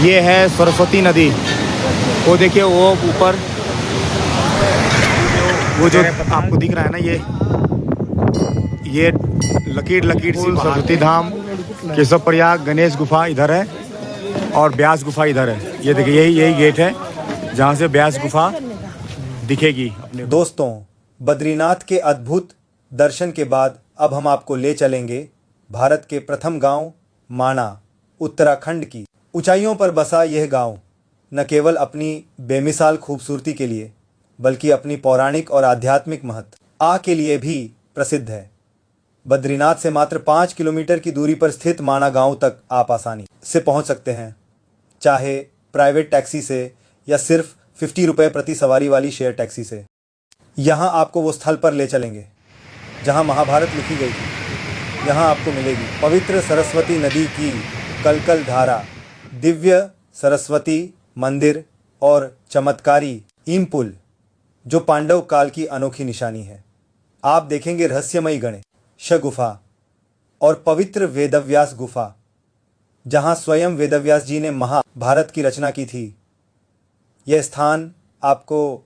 ये है सरस्वती नदी। वो देखिए वो ऊपर वो जो आपको दिख रहा है ना, ये लकीर लकीर सी सरस्वती धाम, केशव प्रयाग, गणेश गुफा इधर है और ब्यास गुफा इधर है। ये देखिए यही गेट है जहाँ से ब्यास गुफा दिखेगी अपने। दोस्तों, बद्रीनाथ के अद्भुत दर्शन के बाद अब हम आपको ले चलेंगे भारत के प्रथम गांव माना, उत्तराखंड की ऊंचाइयों पर बसा यह गांव न केवल अपनी बेमिसाल खूबसूरती के लिए बल्कि अपनी पौराणिक और आध्यात्मिक महत्व के लिए भी प्रसिद्ध है। बद्रीनाथ से मात्र 5 किलोमीटर की दूरी पर स्थित माना गांव तक आप आसानी से पहुंच सकते हैं, चाहे प्राइवेट टैक्सी से या सिर्फ 50 रुपये प्रति सवारी वाली शेयर टैक्सी से। यहाँ आपको वो स्थल पर ले चलेंगे जहाँ महाभारत लिखी गई थी। यहाँ आपको मिलेगी पवित्र सरस्वती नदी की कलकल धारा, दिव्य सरस्वती मंदिर और चमत्कारी ईम पुल जो पांडव काल की अनोखी निशानी है। आप देखेंगे रहस्यमयी गणेश गुफा और पवित्र वेदव्यास गुफा जहाँ स्वयं वेदव्यास जी ने महाभारत की रचना की थी। यह स्थान आपको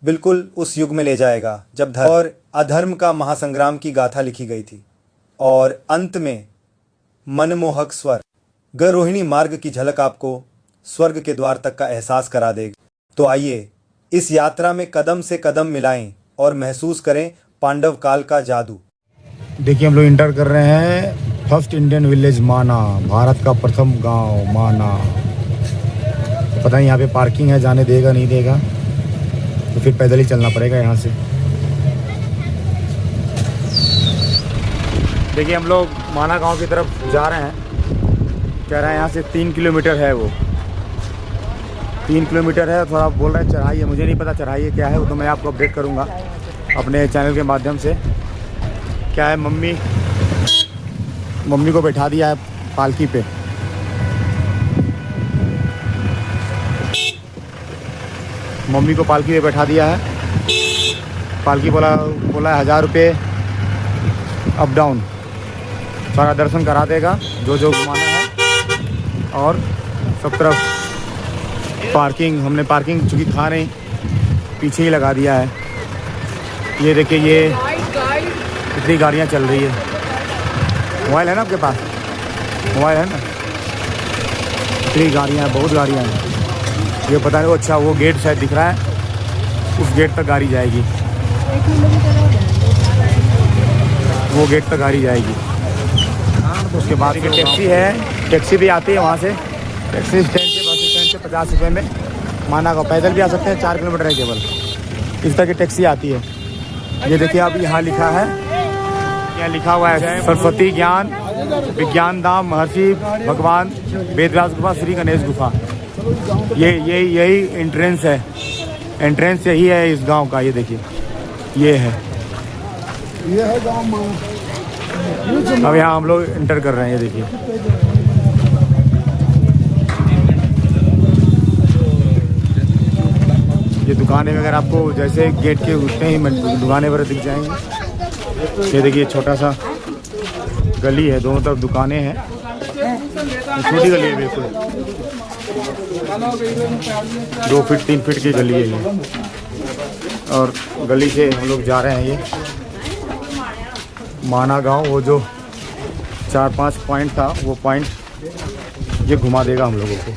बिल्कुल उस युग में ले जाएगा जब धर्म और अधर्म का महासंग्राम की गाथा लिखी गई थी और अंत में मनमोहक स्वर्ग रोहिणी मार्ग की झलक आपको स्वर्ग के द्वार तक का एहसास करा देगी। तो आइए इस यात्रा में कदम से कदम मिलाएं और महसूस करें पांडव काल का जादू। देखिए हम लोग इंटर कर रहे हैं फर्स्ट इंडियन विलेज माना, भारत का प्रथम गांव माना। तो पता नहीं यहाँ पे पार्किंग है, जाने देगा नहीं देगा, तो फिर पैदल ही चलना पड़ेगा यहाँ से। देखिए हम लोग माना गांव की तरफ जा रहे हैं। कह रहे हैं यहाँ से 3 किलोमीटर है, वो 3 किलोमीटर है। थोड़ा बोल रहे हैं चढ़ाई है, मुझे नहीं पता चढ़ाई है क्या है, वो तो मैं आपको अपडेट करूँगा अपने चैनल के माध्यम से। क्या है, मम्मी को बैठा दिया है पालकी पे। मम्मी को पालकी पे बैठा दिया है। पालकी बोला है 1000 रुपये अप डाउन, सारा दर्शन करा देगा जो घुमाना है। और सब तरफ पार्किंग, हमने पार्किंग चूँकि था नहीं, पीछे ही लगा दिया है। ये देखिए ये कितनी गाड़ियाँ चल रही है। मोबाइल है ना आपके पास? मोबाइल है ना? कितनी गाड़ियाँ हैं, बहुत गाड़ियाँ हैं। ये पता नहीं, अच्छा वो गेट शायद दिख रहा है, उस गेट तक गाड़ी जाएगी, वो गेट तक गाड़ी जाएगी। उसके बाद ये टैक्सी है, टैक्सी भी आती है वहाँ से। टैक्सी स्टैंड से, बस स्टैंड से 50 रुपये में माना का। पैदल भी आ सकते हैं, 4 किलोमीटर है केवल। इस तरह की टैक्सी आती है। ये देखिए अब यहाँ लिखा है, यहाँ लिखा हुआ है सरस्वती ज्ञान विज्ञान धाम महर्षि भगवान वेदव्यास गुफा श्री गणेश गुफा। यही एंट्रेंस है, एंट्रेंस यही है इस गांव का। ये देखिए ये है गांव। अब यहाँ हम लोग एंटर कर रहे हैं। ये देखिए ये दुकानें वगैरह आपको जैसे गेट के उठते ही दुकानें वगैरह दिख जाएंगी। ये देखिए छोटा सा गली है, दोनों तरफ दुकानें हैं, छोटी गली है बिल्कुल, 2 फीट 3 फीट की गली है ये। और गली से हम लोग जा रहे हैं ये माना गांव। वो जो 4-5 पॉइंट था, वो पॉइंट ये घुमा देगा हम लोगों को।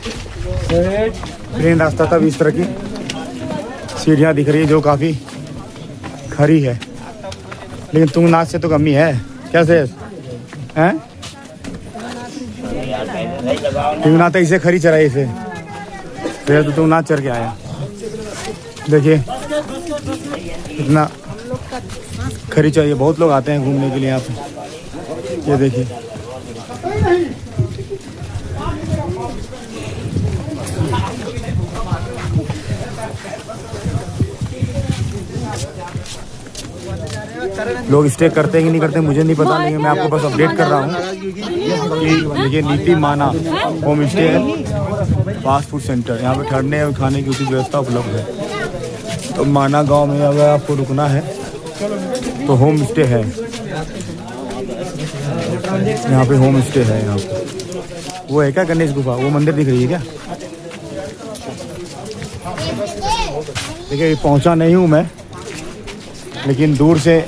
ट्रेन रास्ता तब इस तरह की सीढ़ियाँ दिख रही है जो काफ़ी खरी है, लेकिन तुंगनाथ से तो कमी है। कैसे हैं? तुंगनाथ ऐसे खरी चढ़ाई इसे, फिर तो तुंगनाथ चढ़ के आया। देखिए इतना खरी चाहिए, बहुत लोग आते हैं घूमने के लिए यहाँ पे। ये देखिए लोग स्टे करते हैं कि नहीं करते मुझे नहीं पता, लेकिन मैं आपको बस अपडेट कर रहा हूँ कि देखिए नीति माना होम स्टे है, फास्ट फूड सेंटर। यहाँ पे ठहरने और खाने की उचित व्यवस्था उपलब्ध है। तो माना गांव में अगर आपको रुकना है तो होम स्टे है, यहाँ पे होम स्टे है यहाँ पे। वो है क्या गणेश गुफा? वो मंदिर दिख रही है क्या? देखिए पहुंचा नहीं हूँ मैं, लेकिन दूर से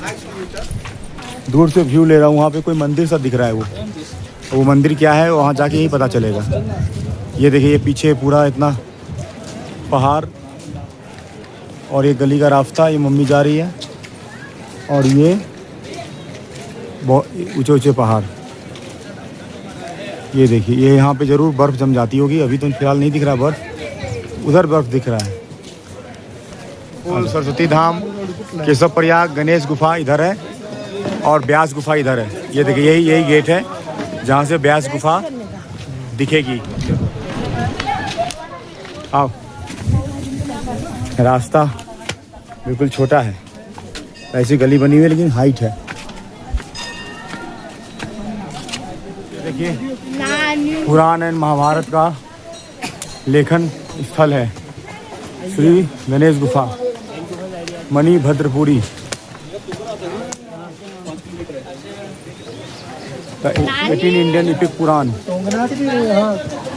व्यू ले रहा हूँ। वहाँ पे कोई मंदिर सा दिख रहा है। वो मंदिर क्या है वहाँ जाके ही पता चलेगा। ये देखिए ये पीछे पूरा इतना पहाड़ और ये गली का रास्ता, ये मम्मी जा रही है, और ये बहुत ऊंचे ऊंचे पहाड़। ये देखिए ये यहाँ पे ज़रूर बर्फ़ जम जाती होगी। अभी तो फिलहाल नहीं दिख रहा बर्फ़, उधर बर्फ़ दिख रहा है। और सरस्वती धाम, केशव प्रयाग, गणेश गुफा इधर है और ब्यास गुफा इधर है। ये देखिए यही गेट है जहाँ से ब्यास गुफा दिखेगी। आओ, रास्ता बिल्कुल छोटा है, ऐसी गली बनी हुई है लेकिन हाइट है। देखिए पुराण एंड महाभारत का लेखन स्थल है श्री गणेश गुफा, Manibhadrapuri. The 18 Indian epic Puran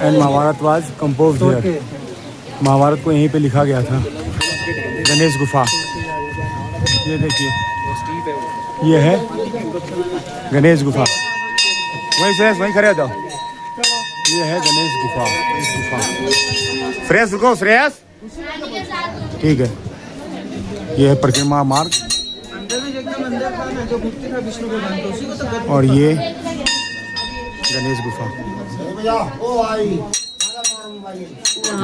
and Mahabharat was composed here। Mahabharat को यहीं पे लिखा गया था। गणेश गुफा, ये देखिए ये है गणेश गुफा। वहीं श्रेयस वहीं खड़े हो जाओ। ये है गणेश गुफा। श्रेयस रुको, श्रेयस ठीक है। ये है परिक्रमा मार्ग और ये गणेश गुफा।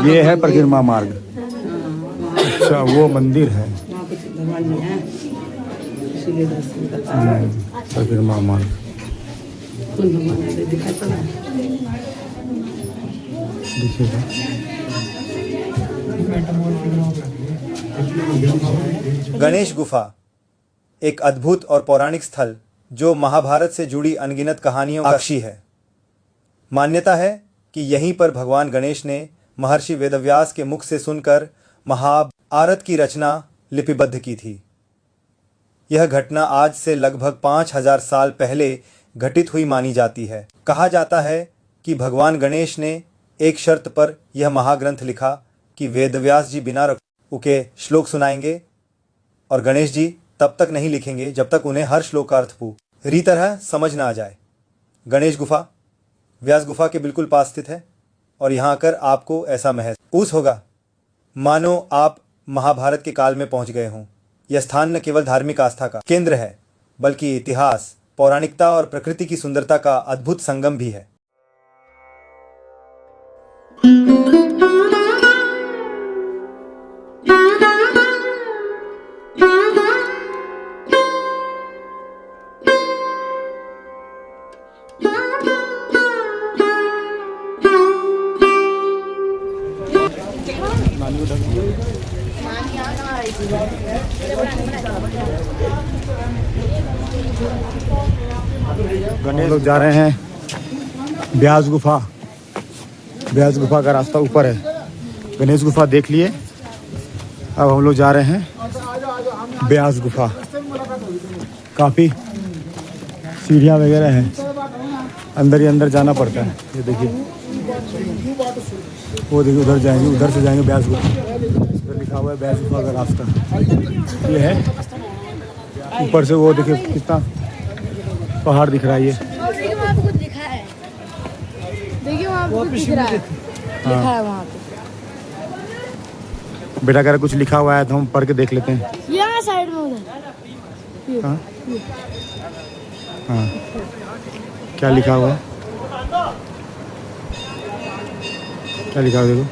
ये है परिक्रमा मार्ग। अच्छा वो मंदिर है परिक्रमा मार्ग। गणेश गुफा एक अद्भुत और पौराणिक स्थल जो महाभारत से जुड़ी अनगिनत कहानियों का साक्षी है। मान्यता है कि यहीं पर भगवान गणेश ने महर्षि वेदव्यास के मुख से सुनकर महाभारत की रचना लिपिबद्ध की थी। यह घटना आज से लगभग 5000 साल पहले घटित हुई मानी जाती है। कहा जाता है कि भगवान गणेश ने एक शर्त पर यह महाग्रंथ लिखा कि वेदव्यास जी बिना रुके श्लोक सुनाएंगे और गणेश जी तब तक नहीं लिखेंगे जब तक उन्हें हर श्लोक का अर्थ पूरी तरह समझ ना आ जाए। गणेश गुफा व्यास गुफा के बिल्कुल पास स्थित है और यहाँ आकर आपको ऐसा महसूस होगा मानो आप महाभारत के काल में पहुँच गए हों। यह स्थान न केवल धार्मिक आस्था का केंद्र है बल्कि इतिहास, पौराणिकता और प्रकृति की सुंदरता का अद्भुत संगम भी है। गणेश लोग जा रहे हैं ब्यास गुफा। ब्यास गुफा का रास्ता ऊपर है। गणेश गुफा देख लिए, अब हम लोग जा रहे हैं ब्यास गुफा। काफ़ी सीढ़ियाँ वगैरह हैं, अंदर ही अंदर जाना पड़ता है। ये देखिए वो देखिए उधर जाएंगे, उधर से जाएंगे ब्यास गुफा। उधर लिखा हुआ है ब्यास गुफा का रास्ता। ये है ऊपर से, वो देखिए कितना पहाड़ दिख रहा है। ये वहाँ पे कुछ लिखा है, देखिए वहाँ पे कुछ दिख रहा है, लिखा है वहाँ पे। बेटा कह रहा कुछ लिखा हुआ है तो हम पढ़ के देख लेते हैं। यहाँ साइड में उधर। हाँ हाँ, क्या लिखा हुआ है? क्या लिखा हुआ देखो।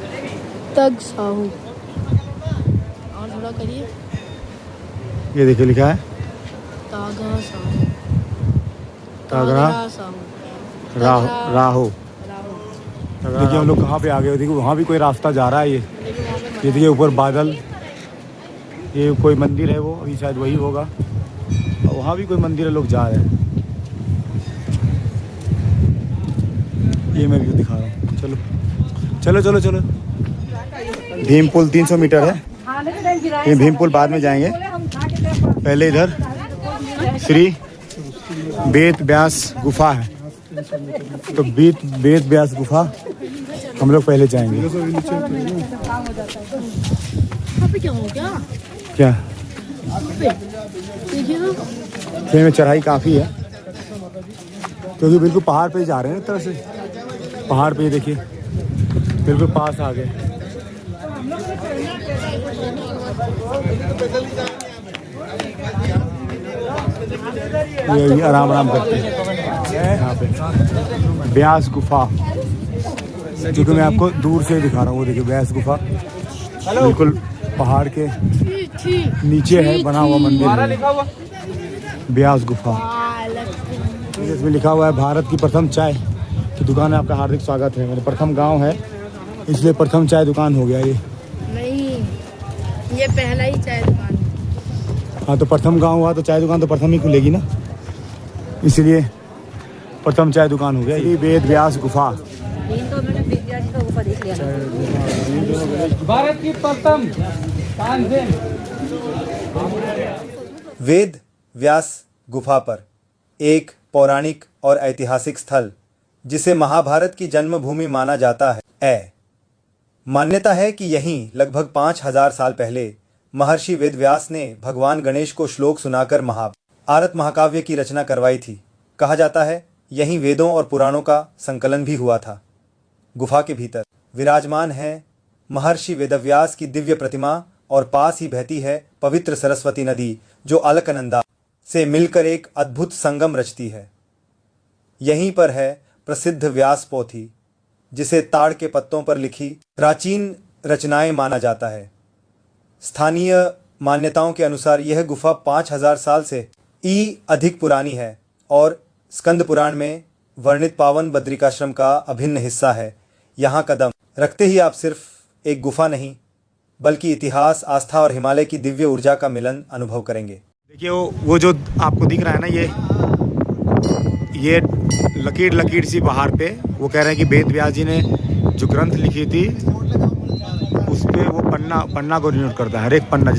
तग साहू। और थोड़ा करिए। ये देखिए लिखा है तागा साहू। तागरा साहू। राहो। देखिए हम लोग कहाँ पे आ गए। देखिए वहाँ भी कोई रास्ता जा रहा है। ये देखिए ऊपर बादल, ये कोई मंदिर है, वो अभी शायद वही होगा। और वहाँ भी कोई मंदिर है, लोग जा रहे हैं। ये मैं व्यू दिखा रहा हूँ। चलो चलो चलो चलो। भीम पुल 300 मीटर है। ये भीम पुल बाद में जाएंगे, पहले इधर श्री वेद व्यास गुफा है। तो वेद व्यास गुफा हम लोग पहले जाएंगे। वहाँ पे क्या हो गया? क्या देखिए तो ट्रेन में चढ़ाई काफ़ी है क्योंकि बिल्कुल पहाड़ पे ही जा रहे हैं, एक तरह से पहाड़ पे ही देखिए बिल्कुल पास आ गए। ये आराम आराम करते हैं यहाँ पे व्यास गुफा, जो कि मैं आपको दूर से दिखा रहा हूँ। वो देखिए व्यास गुफा बिल्कुल पहाड़ के नीचे है बना हुआ मंदिर है, व्यास गुफा। इसमें लिखा हुआ है भारत की प्रथम चाय की दुकान है, आपका हार्दिक स्वागत है। मेरे प्रथम गांव है इसलिए प्रथम चाय दुकान हो गया ये। नहीं, ये पहला ही चाय दुकान। हाँ तो प्रथम गांव हुआ तो चाय दुकान तो प्रथम ही खुलेगी ना, इसलिए प्रथम चाय दुकान हो गया। ये वेद व्यास गुफा भारत की प्रथम वेद व्यास गुफा पर एक पौराणिक और ऐतिहासिक स्थल जिसे महाभारत की जन्मभूमि माना जाता है। मान्यता है कि यहीं लगभग 5000 साल पहले महर्षि वेदव्यास ने भगवान गणेश को श्लोक सुनाकर महाभारत महाकाव्य की रचना करवाई थी। कहा जाता है यहीं वेदों और पुराणों का संकलन भी हुआ था। गुफा के भीतर विराजमान है महर्षि वेदव्यास की दिव्य प्रतिमा और पास ही बहती है पवित्र सरस्वती नदी, जो अलकनंदा से मिलकर एक अद्भुत संगम रचती है। यहीं पर है प्रसिद्ध व्यास पोथी, जिसे ताड़ के पत्तों पर लिखी प्राचीन रचनाएं माना जाता है। स्थानीय मान्यताओं के अनुसार यह गुफा 5000 साल से अधिक पुरानी है और स्कंद पुराण में वर्णित पावन बद्रिकाश्रम का अभिन्न हिस्सा है। यहाँ कदम रखते ही आप सिर्फ एक गुफा नहीं बल्कि इतिहास, आस्था और हिमालय की दिव्य ऊर्जा का मिलन अनुभव करेंगे। देखिए वो जो आपको दिख रहा है ना, ये लकीर सी पहाड़ पे वो कह रहे हैं कि वेद व्यास जी ने जो ग्रंथ लिखी थी उस पे वो पन्ना को डिनोट करता है। हर एक पन्ना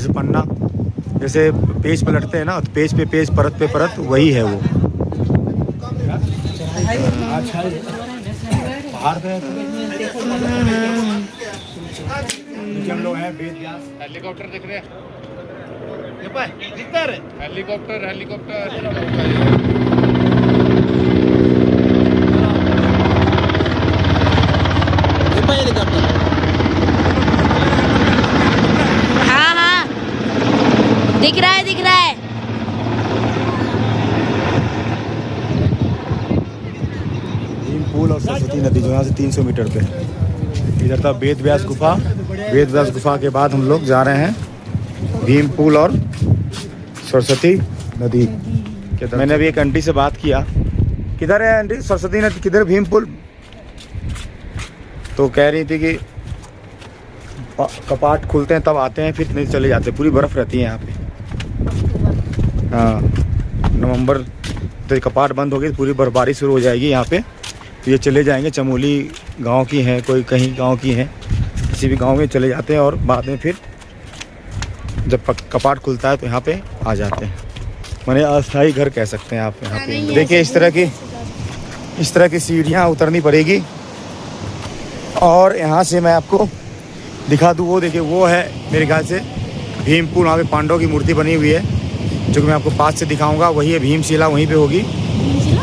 जैसे पेज पलटते हैं ना, तो पेज पे पेज, परत पे परत, वही है वो पहाड़ पे। हम लोग हैं वेद व्यास। हेलीकॉप्टर दिख रहे हैं, हेलीकॉप्टर। हाँ हाँ, दिख रहा है। पुल और सरस्वती नदी जो यहाँ से 300 मीटर पे। इधर था वेद व्यास गुफा। वेद व्यास गुफा के बाद हम लोग जा रहे हैं भीम पुल और सरस्वती नदी। मैंने अभी एक आंटी से बात किया, किधर है आंटी सरस्वती नदी, किधर भीम पुल? तो कह रही थी कि कपाट खुलते हैं तब आते हैं, फिर नहीं चले जाते। पूरी बर्फ़ रहती है यहाँ पे। हाँ, नवंबर तो कपाट बंद हो गई, पूरी बर्फबारी शुरू हो जाएगी यहाँ पे। तो ये चले जाएंगे, चमोली गांव की हैं, कोई कहीं गांव की हैं, किसी भी गांव में चले जाते हैं और बाद में फिर जब कपाट खुलता है तो यहाँ पे आ जाते हैं। माने अस्थाई घर कह सकते हैं आप यहाँ पे। देखिए इस तरह की सीढ़ियाँ उतरनी पड़ेगी और यहाँ से मैं आपको दिखा दूँ। वो देखिए वो है मेरे ख्याल से भीमपुर, वहाँ पे पांडवों की मूर्ति बनी हुई है जो कि मैं आपको पास से दिखाऊंगा। वही है भीमशिला, वहीं पे होगी।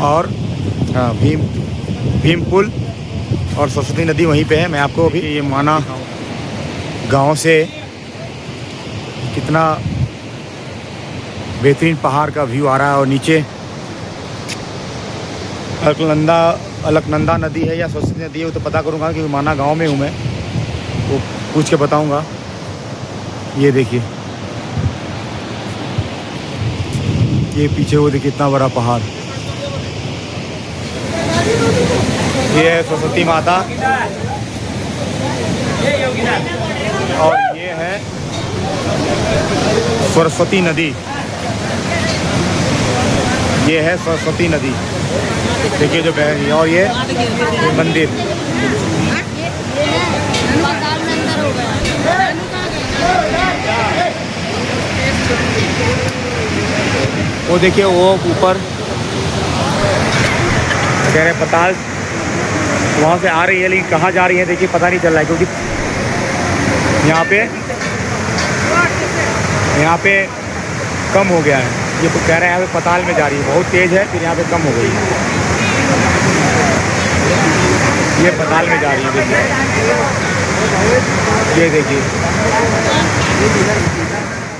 और हाँ, भीम पुल और सरस्वती नदी वहीं पे है। मैं आपको अभी ये माना गांव से कितना बेहतरीन पहाड़ का व्यू आ रहा है और नीचे अलकनंदा नदी है या सरस्वती नदी है वो तो पता करूँगा, क्योंकि माना गांव में हूँ मैं, वो पूछ के बताऊँगा। ये देखिए, ये पीछे वो देखिए इतना बड़ा पहाड़। ये है सरस्वती माता और ये है सरस्वती नदी। ये है सरस्वती नदी, देखिए जो बह रही है। और ये मंदिर, वो देखिए वो ऊपर कह रहे वहाँ से आ रही है, लेकिन कहाँ जा रही है देखिए पता नहीं चल रहा है, क्योंकि यहाँ पे कम हो गया है। ये तो कह रहे हैं यहाँ पे पताल में जा रही है, बहुत तेज़ है, फिर यहाँ पे कम हो गई है। ये पताल में जा रही है, देखिए ये देखिए।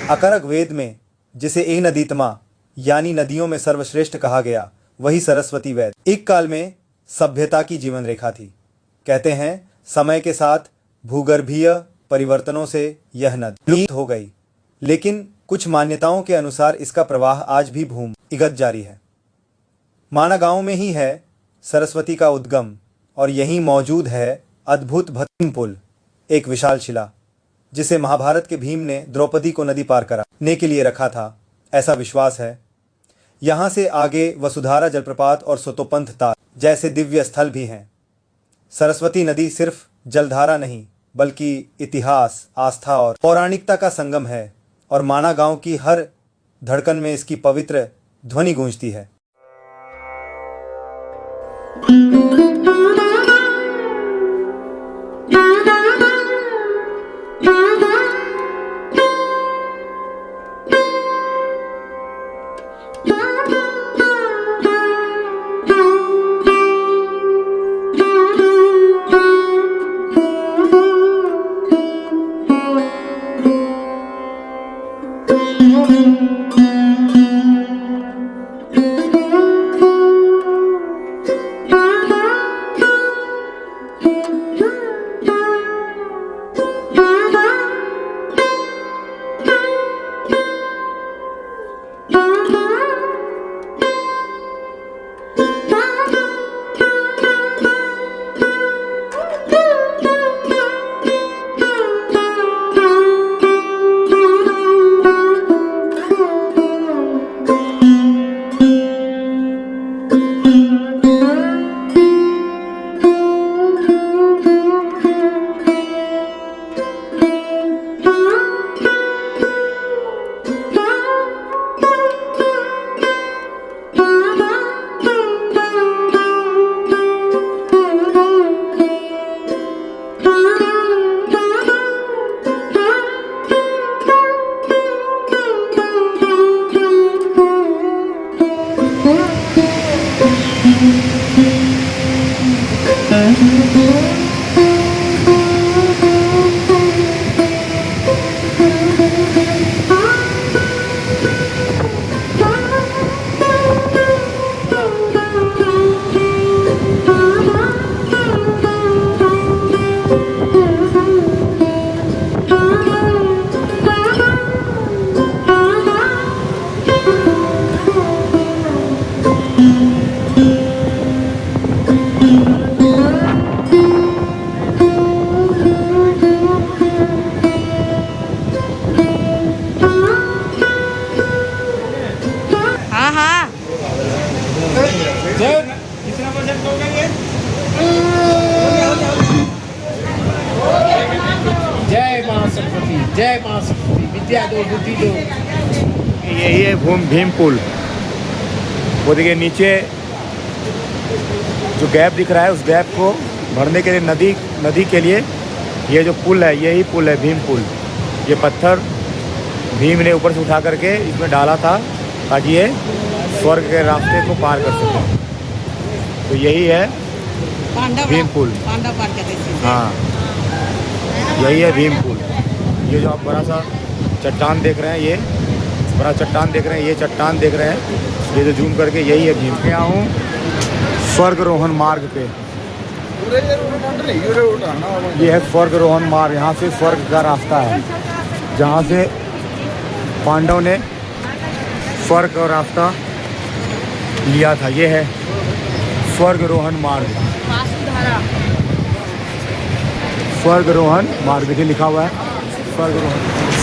अकरक वेद में जिसे ए नदीतमा यानी नदियों में सर्वश्रेष्ठ कहा गया, वही सरस्वती वेद एक काल में सभ्यता की जीवन रेखा थी। कहते हैं समय के साथ भूगर्भीय परिवर्तनों से यह नदी लुप्त हो गई, लेकिन कुछ मान्यताओं के अनुसार इसका प्रवाह आज भी भूमि इगत जारी है। माना गांव में ही है सरस्वती का उद्गम, और यहीं मौजूद है अद्भुत भीम पुल, एक विशाल शिला जिसे महाभारत के भीम ने द्रौपदी को नदी पार कराने के लिए रखा था, ऐसा विश्वास है। यहाँ से आगे वसुधारा जलप्रपात और सोतोपंथ ताल जैसे दिव्य स्थल भी हैं। सरस्वती नदी सिर्फ जलधारा नहीं, बल्कि इतिहास, आस्था और पौराणिकता का संगम है, और माना गांव की हर धड़कन में इसकी पवित्र ध्वनि गूंजती है। जय मां सरस्वती, विद्या दो बुद्धि दो। यही है भीम पुल। वो देखिए नीचे जो गैप दिख रहा है, उस गैप को भरने के लिए नदी के लिए ये जो पुल है, यही पुल है भीम पुल। ये पत्थर भीम ने ऊपर से उठा करके इसमें डाला था ताकि ये स्वर्ग के रास्ते को पार कर सके। तो यही है भीम पुल। हाँ, यही है भीम पुल। ये जो आप बड़ा सा चट्टान देख रहे हैं, ये बड़ा चट्टान देख रहे हैं, ये चट्टान देख रहे हैं, ये जो जूम करके यही है भीम। मैं आऊँ स्वर्गरोहण मार्ग पे। ये है स्वर्गरोहण मार्ग। यहाँ से स्वर्ग का रास्ता है, जहाँ से पांडव ने स्वर्ग का रास्ता लिया था। ये है स्वर्गरोहण मार्ग। स्वर्गरोहण मार्ग देखिए लिखा हुआ है,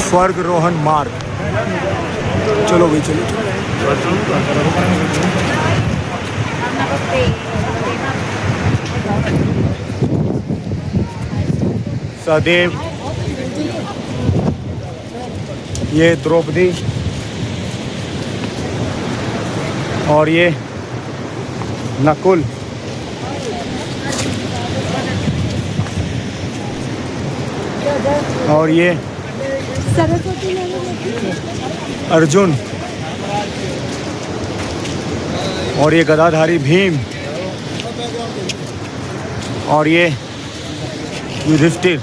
स्वर्गरोहण मार्ग। चलो भाई चलो। सहदेव, ये द्रौपदी और ये नकुल, और ये सरस्वती नदी, अर्जुन, और ये गदाधारी भीम, और ये युधिष्ठिर,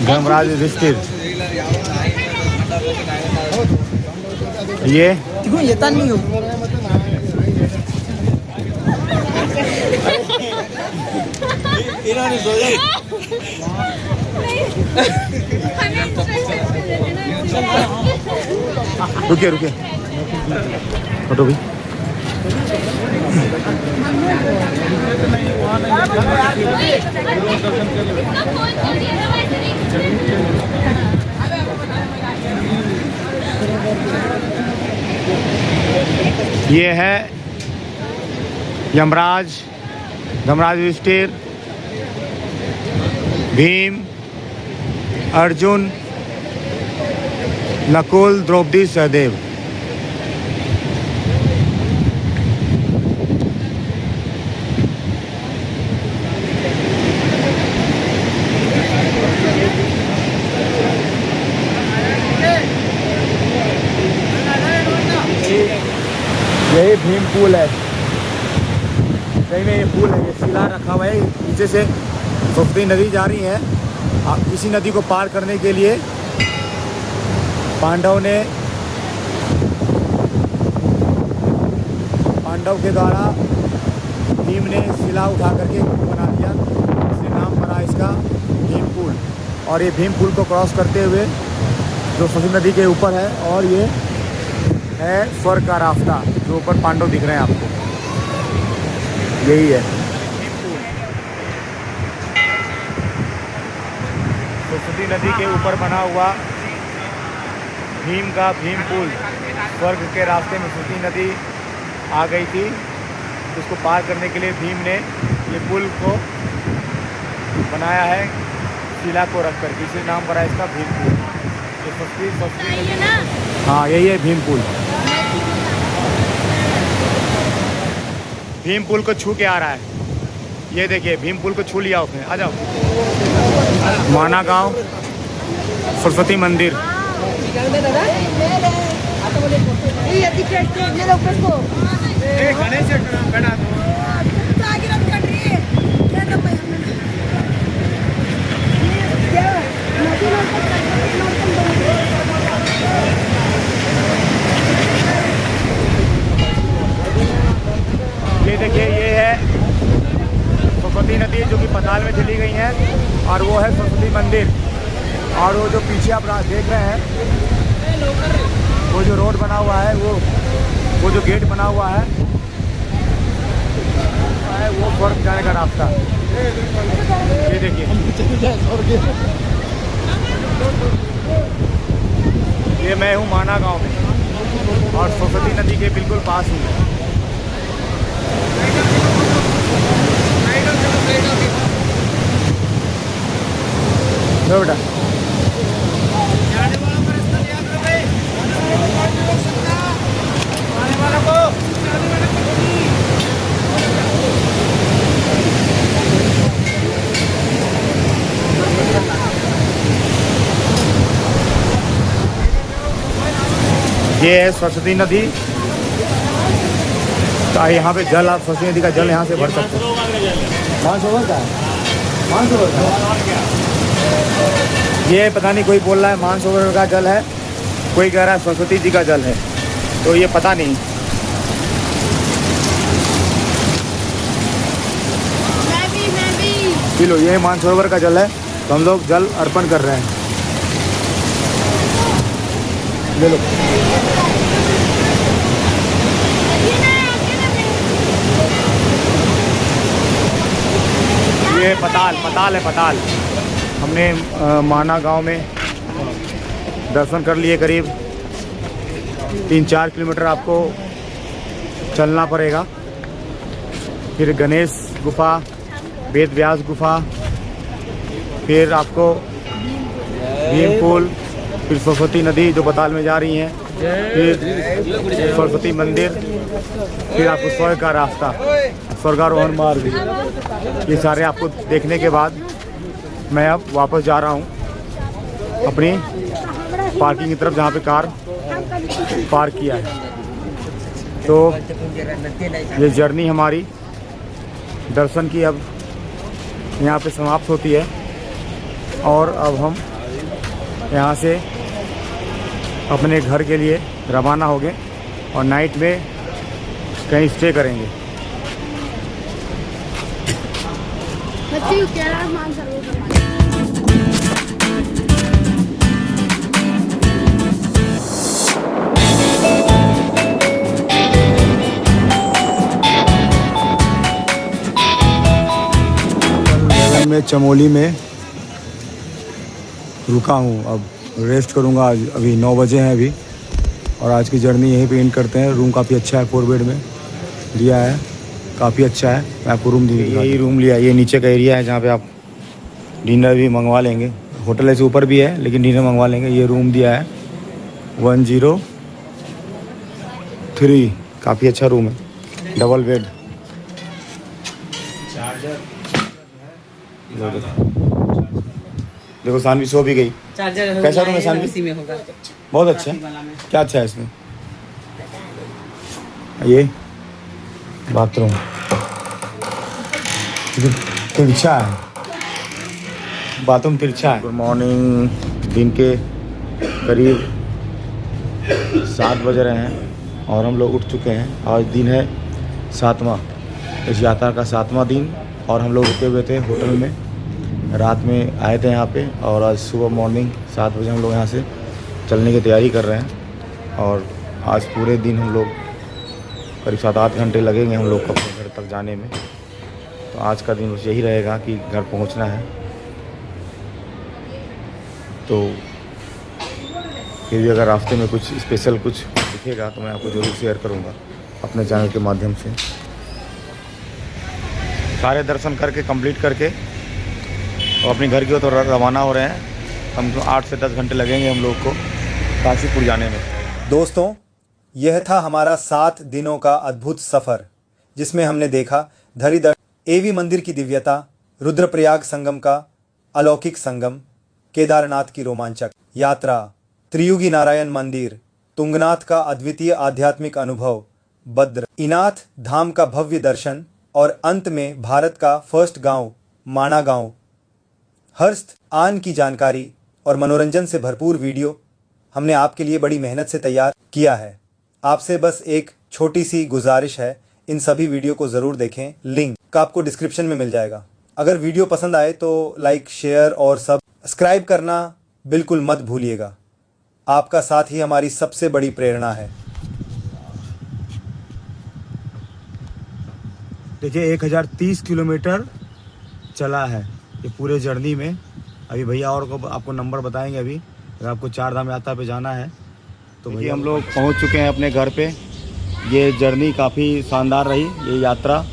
धर्मराज युधिष्ठिर, ये रुकिए रुकिए फोटो भी। ये है यमराज, धर्मराज युधिष्ठिर, भीम, अर्जुन, नकुल, द्रौपदी, सहदेव। यही भीम पुल है, सही में ये पुल है, ये शिला रखा हुआ है। नीचे से सरस्वती नदी जा रही है। इसी नदी को पार करने के लिए पांडव के द्वारा भीम ने शिला उठा करके बना दिया, इसलिए नाम पड़ा इसका भीम पुल। और ये भीम पुल को क्रॉस करते हुए जो सरस्वती नदी के ऊपर है, और ये है स्वर्ग का रास्ता, जो ऊपर पांडव दिख रहे हैं आपको, यही है सरस्वती नदी के ऊपर बना हुआ भीम का भीम पुल। स्वर्ग के रास्ते में सरस्वती नदी आ गई थी, उसको पार करने के लिए भीम ने ये पुल को बनाया है, शिला को रख कर, इसी नाम पड़ा इसका भीम पुल। तो सरस्वती नदी, हाँ यही है भीम पुल। भीम पुल को छू के आ रहा है, ये देखिए भीम पुल को छू लिया उसने। आ जाओ, माना गांव, सरस्वती मंदिर। ये देखिए, ये है सरस्वती नदी जो कि पताल में चली गई है, और वो है सरस्वती मंदिर। और वो जो पीछे आप देख रहे हैं, वो जो रोड बना हुआ है, वो जो गेट बना हुआ है, वो स्वर्ग जाने का रास्ता। ये देखिए, ये मैं हूँ माना गांव में, और सरस्वती नदी के बिल्कुल पास हूँ। बेटा ये है सरस्वती नदी। तो यहाँ पे जल, आप सरस्वती नदी का जल यहाँ से भर सकते हैं। मानसरोवर का है, मानसरोवर का। ये पता नहीं, कोई बोल रहा है मानसरोवर का जल है, कोई कह रहा है सरस्वती जी का जल है, तो ये पता नहीं। लो, ये मानसरोवर का जल है, तो हम लोग जल अर्पण कर रहे हैं। ले लो। ये पताल है, पताल। हमने माना गांव में दर्शन कर लिए। करीब 3-4 किलोमीटर आपको चलना पड़ेगा। फिर गणेश गुफा, वेद व्यास गुफा, फिर आपको भीम पुल, फिर सरस्वती नदी जो पताल में जा रही हैं, फिर सरस्वती मंदिर, फिर आपको स्वर्ग का रास्ता, स्वर्गारोहण मार्ग। ये सारे आपको देखने के बाद मैं अब वापस जा रहा हूँ अपनी पार्किंग की तरफ जहाँ पे कार पार्क किया है। तो ये जर्नी हमारी दर्शन की अब यहाँ पे समाप्त होती है और अब हम यहाँ से अपने घर के लिए रवाना हो गए और नाइट में कहीं स्टे करेंगे। बच्चे को कैलाश मानसरोवर मैं चमोली में रुका हूँ, अब रेस्ट करूँगा। आज अभी 9 बजे हैं अभी और आज की जर्नी यहीं पे एंड करते हैं। रूम काफ़ी अच्छा है, 4 बेड में लिया है, काफ़ी अच्छा है। मैं आपको रूम यही रूम लिया। ये नीचे का एरिया है जहाँ पे आप डिनर भी मंगवा लेंगे। होटल ऐसे ऊपर भी है लेकिन डिनर मंगवा लेंगे। ये रूम दिया है 103, काफ़ी अच्छा रूम है, डबल बेड। देखो सानवी सो भी गई। चार्जर कैसा रूम है सानवी? इसी में होगा। बहुत अच्छा है। क्या अच्छा है इसमें? ये बाथरूम तिरछा है, बाथरूम तिरछा है। Good morning. दिन के करीब 7 बज रहे हैं और हम लोग उठ चुके हैं। आज दिन है 7वां, इस यात्रा का 7वां दिन और हम लोग रुके हुए थे होटल में। रात में आए थे यहाँ पे और आज सुबह मॉर्निंग 7 बजे हम लोग यहाँ से चलने की तैयारी कर रहे हैं और आज पूरे दिन हम लोग करीब 7-8 घंटे लगेंगे हम लोग को अपने घर तक जाने में। तो आज का दिन बस यही रहेगा कि घर पहुँचना है। तो फिर भी अगर रास्ते में कुछ स्पेशल कुछ दिखेगा तो मैं आपको ज़रूर शेयर करूँगा अपने चैनल के माध्यम से। सारे दर्शन करके कंप्लीट करके और अपने घर की ओर तो रवाना हो रहे हैं। हम 8 से 10 घंटे लगेंगे हम लोग को काशीपुर जाने में। दोस्तों, यह था हमारा 7 दिनों का अद्भुत सफ़र, जिसमें हमने देखा धरीधर एवी मंदिर की दिव्यता, रुद्रप्रयाग संगम का अलौकिक संगम, केदारनाथ की रोमांचक यात्रा, त्रियुगी नारायण मंदिर, तुंगनाथ का अद्वितीय आध्यात्मिक अनुभव, बद्रीनाथ धाम का भव्य दर्शन और अंत में भारत का फर्स्ट गांव माणा गांव। हर्ष आन की जानकारी और मनोरंजन से भरपूर वीडियो हमने आपके लिए बड़ी मेहनत से तैयार किया है। आपसे बस एक छोटी सी गुजारिश है, इन सभी वीडियो को ज़रूर देखें। लिंक का आपको डिस्क्रिप्शन में मिल जाएगा। अगर वीडियो पसंद आए तो लाइक, शेयर और सब्सक्राइब करना बिल्कुल मत भूलिएगा। आपका साथ ही हमारी सबसे बड़ी प्रेरणा है। देखिए 1030 किलोमीटर चला है ये पूरे जर्नी में। अभी भैया और को आपको नंबर बताएंगे। अभी अगर आपको 4 धाम यात्रा पे जाना है तो भैया हम लोग पहुंच चुके हैं अपने घर पे। ये जर्नी काफ़ी शानदार रही ये यात्रा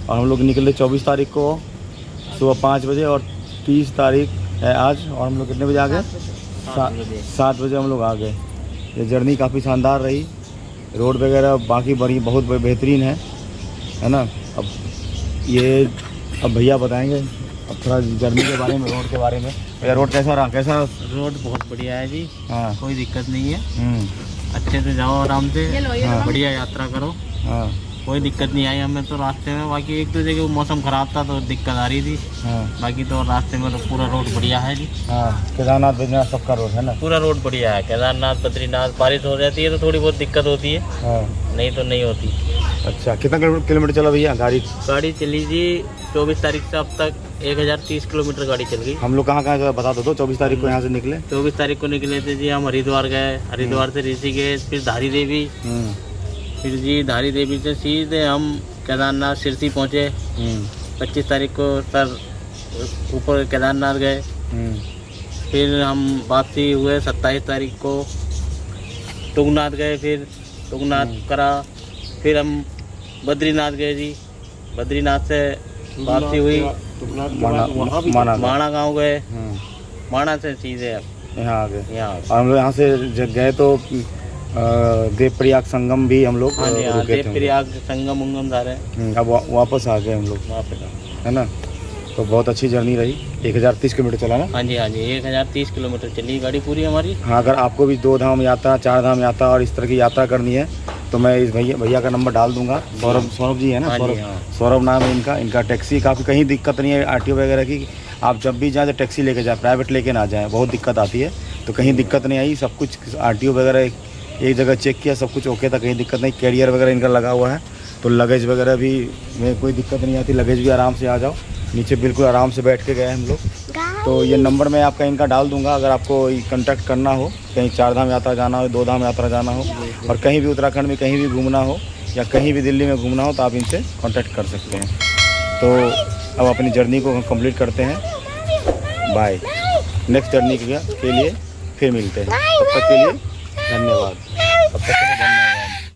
और हम लोग निकले 24 तारीख को सुबह 5 बजे और 30 तारीख है आज। और हम लोग कितने बजे आ गए? 7 बजे हम लोग आ गए। ये जर्नी काफ़ी शानदार रही। रोड वगैरह बाकी बड़ी बहुत बेहतरीन है ना। अब भैया बताएंगे अब थोड़ा जर्नी के बारे में, रोड के बारे में। भैया रोड कैसा रहा? कैसा रोड बहुत बढ़िया है जी। हाँ, कोई दिक्कत नहीं है। अच्छे से जाओ, आराम से। बढ़िया यात्रा करो। हाँ, कोई दिक्कत नहीं आई हमें तो रास्ते में। बाकी एक तो जगह मौसम ख़राब था तो दिक्कत आ रही थी। हाँ, बाकी तो रास्ते में तो पूरा रोड बढ़िया है जी। हाँ। केदारनाथ बद्रीनाथ सबका रोड है ना? पूरा रोड बढ़िया है। केदारनाथ बद्रीनाथ बारिश हो जाती है तो थोड़ी बहुत दिक्कत होती है, हाँ। नहीं तो नहीं होती। अच्छा, कितना किलोमीटर चला भैया गाड़ी? गाड़ी चली जी 24 तारीख से अब तक 1030 किलोमीटर गाड़ी चल गई। हम लोग कहाँ कहाँ बता दो। 24 तारीख को यहाँ से निकले। 24 तारीख को निकले थे जी हम हरिद्वार गए। हरिद्वार से ऋषिकेश, फिर धारी देवी, फिर जी धारी देवी से सीधे हम केदारनाथ सिरसी पहुँचे। 25 तारीख को सर ऊपर केदारनाथ गए। फिर हम वापसी हुए 27 तारीख को तुंगनाथ गए। फिर तुंगनाथ करा, फिर हम बद्रीनाथ गए जी। बद्रीनाथ से वापसी हुई माणा गांव गए। माणा से सीधे यहाँ आ गए। यहाँ और हम लोग यहाँ से जब गए तो देवप्रयाग संगम भी हम लोग देवप्रयाग संगम उंगम सारे। अब वापस आ गए हम लोग वहाँ पे है ना। तो बहुत अच्छी जर्नी रही। 1030 किलोमीटर चला ना? हाँ जी 1030 किलोमीटर चली गाड़ी पूरी हमारी। हाँ, अगर आपको भी 2 धाम यात्रा, 4 धाम यात्रा और इस तरह की यात्रा करनी है तो मैं इस भैया का नंबर डाल दूंगा। सौरभ जी है ना? हाँ जी, हाँ। सौरभ नाम है इनका टैक्सी काफ़ी कहीं दिक्कत नहीं है RTO वगैरह की। आप जब भी जाएँ तो टैक्सी लेके जाएँ, प्राइवेट लेके ना जाएँ, बहुत दिक्कत आती है। तो कहीं दिक्कत नहीं आई, सब कुछ RTO वगैरह एक जगह चेक किया, सब कुछ ओके था, कहीं दिक्कत नहीं। कैरियर वगैरह इनका लगा हुआ है तो लगेज वगैरह भी में कोई दिक्कत नहीं आती, लगेज भी आराम से आ जाओ। नीचे बिल्कुल आराम से बैठ के गए हम लोग। तो ये नंबर मैं आपका इनका डाल दूंगा, अगर आपको कांटेक्ट करना हो, कहीं 4 धाम यात्रा जाना हो, 2 धाम यात्रा जाना हो और कहीं भी उत्तराखंड में कहीं भी घूमना हो या कहीं भी दिल्ली में घूमना हो तो आप इनसे कांटेक्ट कर सकते हैं। तो अब अपनी जर्नी को कंप्लीट करते हैं। बाय। नेक्स्ट जर्नी के लिए फिर मिलते हैं। तब तक के लिए धन्यवाद। तब तक के लिए धन्यवाद।